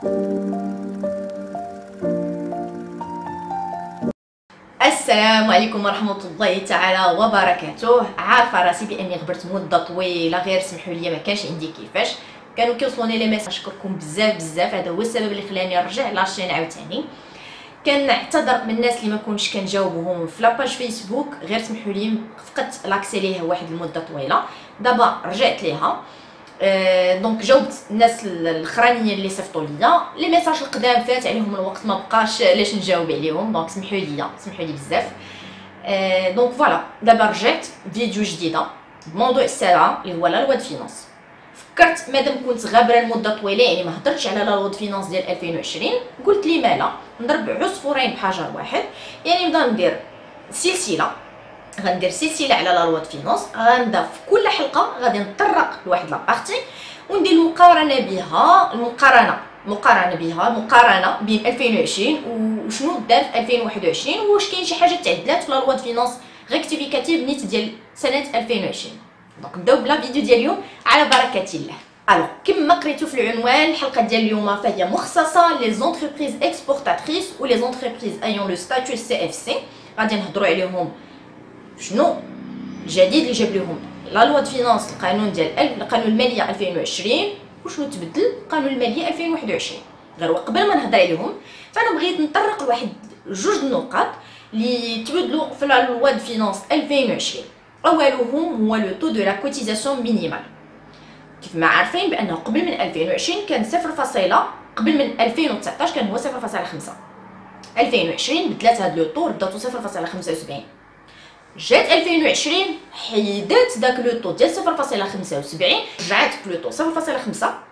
السلام عليكم ورحمه الله تعالى وبركاته. عارفه راسي باني غبرت مده طويله، غير سمحوا لي ما كانش عندي كيفاش. كانوا كيوصلوني لي ميساج، نشكركم بزاف. هذا هو السبب اللي خلاني نرجع لاشين عاوتاني. كنعتذر من الناس اللي ما كنتش كنجاوبهم في لاباج فيسبوك، غير سمحوا لي فقدت لاكسي ليها واحد المده طويله. دابا رجعت ليها. دونك جاوبت الناس الاخرانيين اللي صيفطوا ليا لي ميساج القدام، فات عليهم الوقت ما بقاش علاش نجاوب عليهم. دونك سمحوا لي بزاف. دونك فوالا دابا رجعت فيديو جديده بموضوع الساعه اللي هو لا لوا د فينانس. فكرت مادام كنت غابره لمده طويله، يعني ما هضرتش على لا لوا د فينانس ديال 2020، قلت لي مالا نضرب عصفورين بحجر واحد. يعني نبدا ندير سلسله، غندير سلسله على لا لوا د فينانس. غنبدا في كل حلقه غادي نطرق لواحد لابارتي وندير المقارنه بين 2020 وشنو دار في 2021، واش كاين شي حاجه تعدلات في لا لوا د فينانس ريكتيفيكاتيف نيت ديال سنه 2020. دونك نبداو بلا فيديو ديال اليوم على بركه الله. الوغ كما قريتو في العنوان، الحلقه ديال اليوم فهي مخصصه لي زونتربريز اكسبورتاتريس و لي زونتربريز ايون لو ستاتيو سي اف سي. غادي نهضروا عليهم شنو الجديد اللي جاب لهم لا لوا د فينانس، القانون ديال القانون الماليه 2020، وشنو تبدل القانون الماليه 2021. غير قبل ما نهضر عليهم فانا بغيت نطرق لواحد جوج النقاط اللي تبدلوا في لا لوا د فينانس 2020. اولهم هو لو تو دو لا كوتيزاسيون مينيمال. كيف ما عارفين بانه قبل من 2020 كان 0، قبل من 2019 كان هو 0.5. 2020 بدلات هاد لو طو، بداتو 0.75. جات 2020 حيدات داك لو طو ديال 0.75، رجعت لو طو 0.5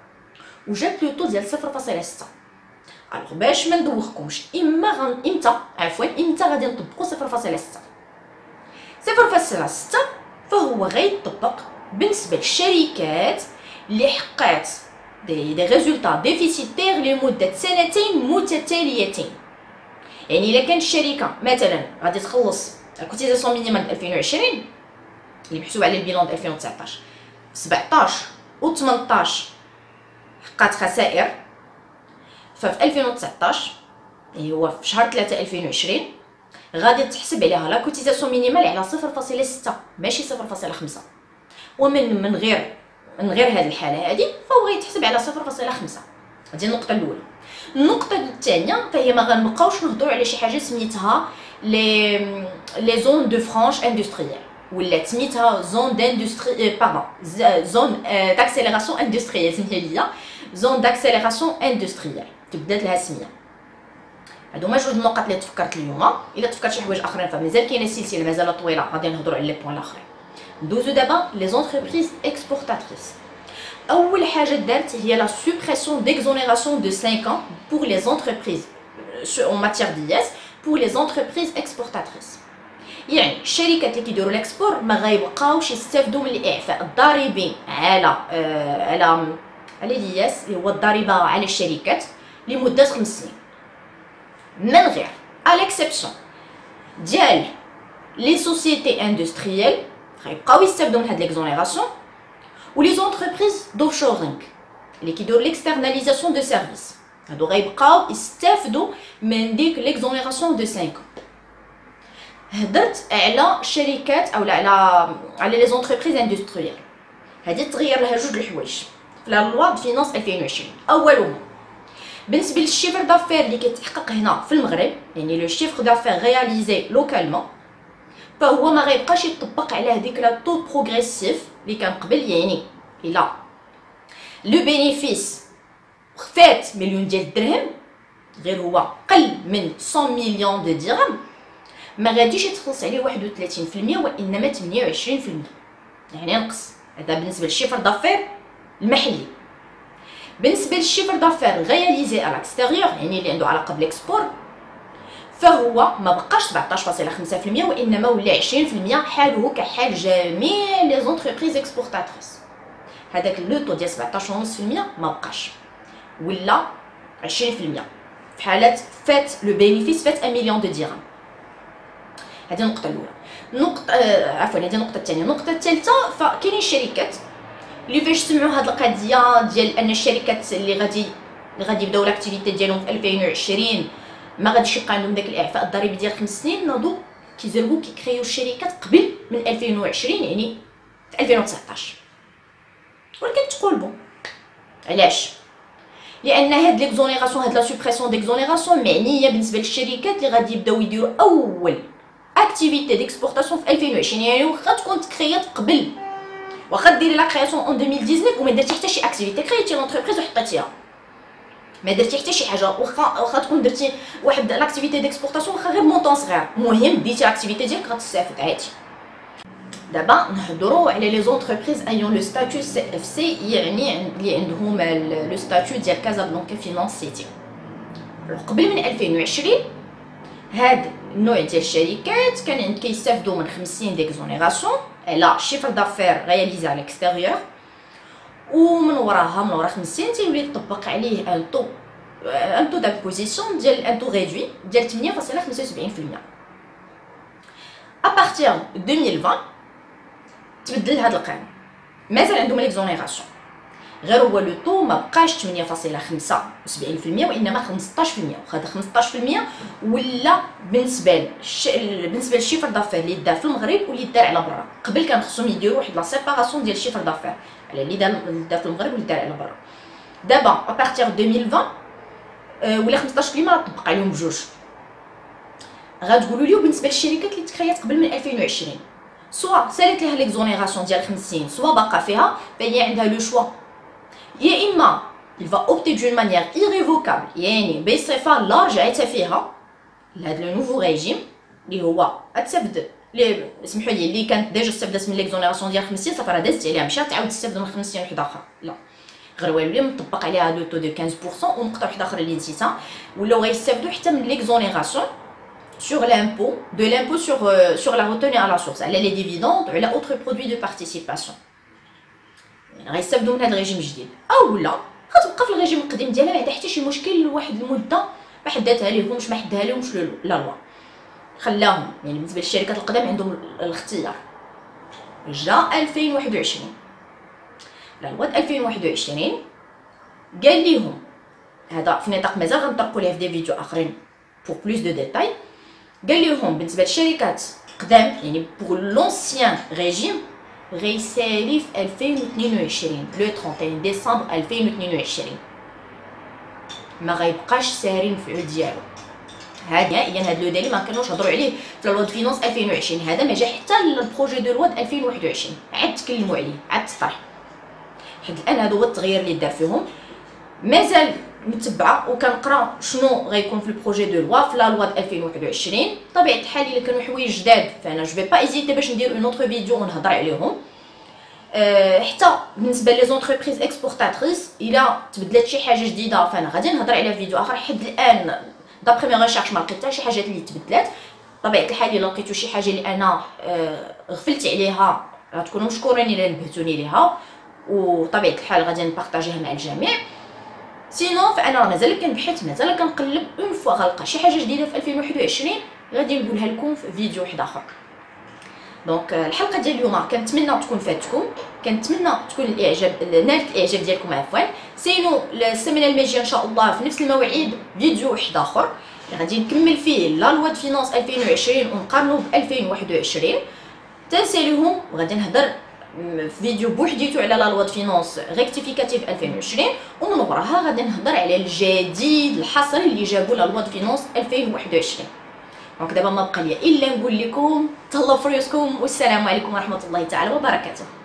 وجات لو طو ديال 0.6. الوغ باش ما ندوخكمش، امتى غادي نطبقوا 0.6. 0.6 فهو غيطبق بالنسبه للشركات اللي حققت دي ريزولطا ديفيسيتير لمده سنتين متتاليتين. يعني الا كانت الشركه مثلا غادي تخلص الكوتيزاسيون مينيمال 2020 اللي محسوب على البيلون ديال 2019، 17 و 18 حققت خسائر، ففي 2019 اللي هو في شهر 3 2020 غادي تحسب عليها لا كوتيزاسيون مينيمال على 0.6 ماشي 0.5. ومن غير هذه الحاله هذه فهو غيتحسب على 0.5. هذه النقطه الاولى. النقطه الثانيه فهي ما غنبقاوش نهضروا على شي حاجه سميتها لي زون دو فرانش اندستريال، ولا سميتها زون داندستري زون داكسيليراسيون اندستريال. سميتها ليا زون داكسيليراسيون اندستريال، تبدلت لها سميه. هادو هما جوج النقط اللي تفكرت اليوم. الا تفكرت شي حوايج اخرين فمازال كاينه السلسله مازال طويله، غادي نهضروا على لي بوين الاخرين. ندوزو دابا لي زونتربريز اكسبورتاتريس. اول حاجه دارت هي لا سوبريسيون ديكزونيراسيون دو 5 ans pour les entreprises en matière d'IS pour les entreprises exportatrices. يعني الشركات اللي كيديروا الاكسبور ما غيبقاوش يستافدوا من الاعفاء الضريبي على الياس اللي هو الضريبه على الشركات لمده 5 سنين، من غير à l'exception ديال لي سوسيتي اندستريال غيبقاو يستافدوا من هاد ليكزونيراسيون، و لي زونتربريز دوفشورينغ اللي كيديروا ليكسترناليزاسيون دو سيرفيس هادو غيبقاو يستافدوا من ديك ليكزونيراسيون دو 5 ans. هدرت على الشركات او على لي زونتربريز اندستريال. هادي تغير لها جوج الحوايج في لا لوا د فينانس 2020. اولهم بالنسبه للشيفر دافير اللي كيتحقق هنا في المغرب، يعني لو شيفر دافير رياليزي لوكالمون، فهو ما غيبقاش يطبق على هذيك لا طو بروغريسيف اللي كان قبل. يعني الا لو بينيفيس فات مليون ديال الدرهم، غير هو قل من 100 مليون دو درهم، ما غاديش يتخلص عليه 31% وانما 28%، يعني ينقص. هذا بالنسبه للشيفر دافير المحلي. بالنسبه للشيفر دافير رياليزي على الاكستيريور، يعني اللي عنده علاقه بالاكسبور، فهو ما بقاش 17.5% وانما ولا 20%، حاله كحال جميع لي زونتربريز اكسبورتاتريس. هذاك لو طو ديال 17.5% ما بقاش، ولا 20% في حالات فات لو بينيفيس فات 1 مليون دو درهم. هذه النقطه الاولى. هذه النقطه الثانيه. النقطه الثالثه فكاينين الشركات اللي فاش سمعوا هاد القضيه ديال ان الشركات اللي غادي اللي غادي يبداو لاكتيفيتي ديالهم في 2020 ما غاديش يبقى عندهم داك الاعفاء الضريبي ديال 5 سنين، ناضو كيزربوا كيكريو الشركات قبل من 2020 يعني في 2019. ولكن تقول بون علاش؟ لان هاد ليكزونيراسيون هاد لا سوبريسيون ديكزونيراسيون معنيه بالنسبه للشركات اللي غادي يبداو يديروا اول اكتيفيتي ديكسبورطاسيون في 2020. يعني واخا تكون تكريات قبل، واخا ديري لا كرياسيون اون 2019 وما درتي حتى شي اكتيفيتي، كريتي لونتربريز وحطيتيها ما درتي حتى شي حاجه، واخا تكون درتي واحد لاكتيفيتي ديكسبورطاسيون واخا غير مونطون صغير، المهم ديتي لاكتيفيتي ديالك غتستافد عادي. دابا نهضروا على لي زونتربريز ايون لو ستاتيو سي اف سي، يعني اللي عندهم لو ستاتيو ديال كازابلانكا فينانس سيتي. قبل من 2020 هاد النوع ديال الشركات كان كيستافدوا من 50 ديكزونيراسيون على شيفر دافير رياليزي على الاكستيريور، ومن وراها من ورا 50 تيولي يطبق عليه ان تو دامبوزيسيون ديال ان تو ريدوي ديال 8.75%. ابارتيغ 2020 تبدل هذا القانون، مازال عندهم ليكزونيراسيون، غير هو لو طو ما بقاش 8.75% وانما 15%. وهذا 15% ولا بالنسبه للشيفر دافير اللي دار في المغرب واللي دار على برا. قبل كان خصهم يديروا واحد لا سيباراسيون ديال الشيفر دافير على اللي دار في المغرب واللي دار على برا. دابا ابارتيغ 2020 ولا 15% طبق عليهم بجوج. غتقولوا لي بالنسبه للشركات اللي تكريات قبل من 2020 سوا سالت لها ليكزونيراسيون ديال 50 سوا باقا فيها، فهي عندها لو شوا يا اما il va opter d'une manière irrévocable يعني بصفه لا رجعتها فيها لهذا لو نوفو ريجيم اللي هو غتستافد اللي سمحوا لي اللي كانت ديجا استفدت من ليكزونيراسيون ديال 50 صافي راه دازت عليها مشات تعاود تستافد من 50 وحده اخرى. لا غير يولي مطبق عليها لو تو دو 15% ونقطه وحده اخرى اللي نسيتها، ولاو غيستافدوا حتى من ليكزونيراسيون sur l'impôt, de l'impôt sur la retenue à la source, على les dividendes وعلى autres produits de participation. يعني غيستافدوا من هذا الريجيم الجديد، اولا غتبقى في الريجيم القديم ديالها ما عندها حتى شي مشكل لواحد المده ما حددها ليهمش ما حددها لهمش لا لوا، خلاهم يعني بالنسبه للشركات القدام عندهم الاختيار. جا 2021 لا لوا 2021 قال لهم هذا في نطاق مازال غنطرقوا ليه في دي فيديو اخرين pour plus de détails. قال لهم بالنسبه للشركات قدام يعني pour l'ancien régime غيسالي في 2022 لو 31 ديسمبر 2022 ما غيبقاش ساري المفعول ديالو. هذا نهائيا هذا لو ديلي ما كانوش هضروا عليه في لو فينانس 2020، هذا ما جا حتى البروجي دو لوا 2021 عاد تكلموا عليه عاد تطرح. حد الان هذا هو التغيير اللي دار فيهم، مازال متبعه وكنقرا شنو غيكون في البروجي دو لوا في لا لوا 2021. طبيعه الحال الا كانوا حوايج جداد فانا جو في با ايزيتي باش ندير اون اوتر فيديو ونهضر عليهم. حتى بالنسبه لي زونتربريز اكسبورطاتريس الا تبدلت شي حاجه جديده فانا غادي نهضر عليها في فيديو اخر. حد الان دابخي مي ريشيرش ما لقيت حتى شي حاجات اللي تبدلات. طبيعه الحال الا لقيتو شي حاجه اللي انا غفلت عليها غتكونوا مشكورين الا نبهتوني ليها، وطبيعه الحال غادي نبارطاجيها مع الجميع. سينو فانا مازال كنبحث مازال كنقلب اون فوا غنلقى شي حاجه جديده في 2021 غادي نقولها لكم في فيديو واحد اخر. دونك الحلقه ديال اليوم كنتمنى تكون فاتكم، كنتمنى تكون الاعجاب نالت الاعجاب ديالكم عفوا. سينو السيمانه الماجيه ان شاء الله في نفس المواعيد فيديو واحد اخر غادي نكمل فيه لا لوا فينانس 2020 ونقارنوا ب 2021 تنساليهم، وغادي نهضر في فيديو بوحديتو على لا لوا فينانس ريكتيفيكاتيف 2020 ومن وراها غادي نهضر على الجديد الحصري اللي جابوا لا لوا فينانس 2021. دونك دابا ما بقى لي الا نقول لكم تهلاو في ريوسكم والسلام عليكم ورحمه الله تعالى وبركاته.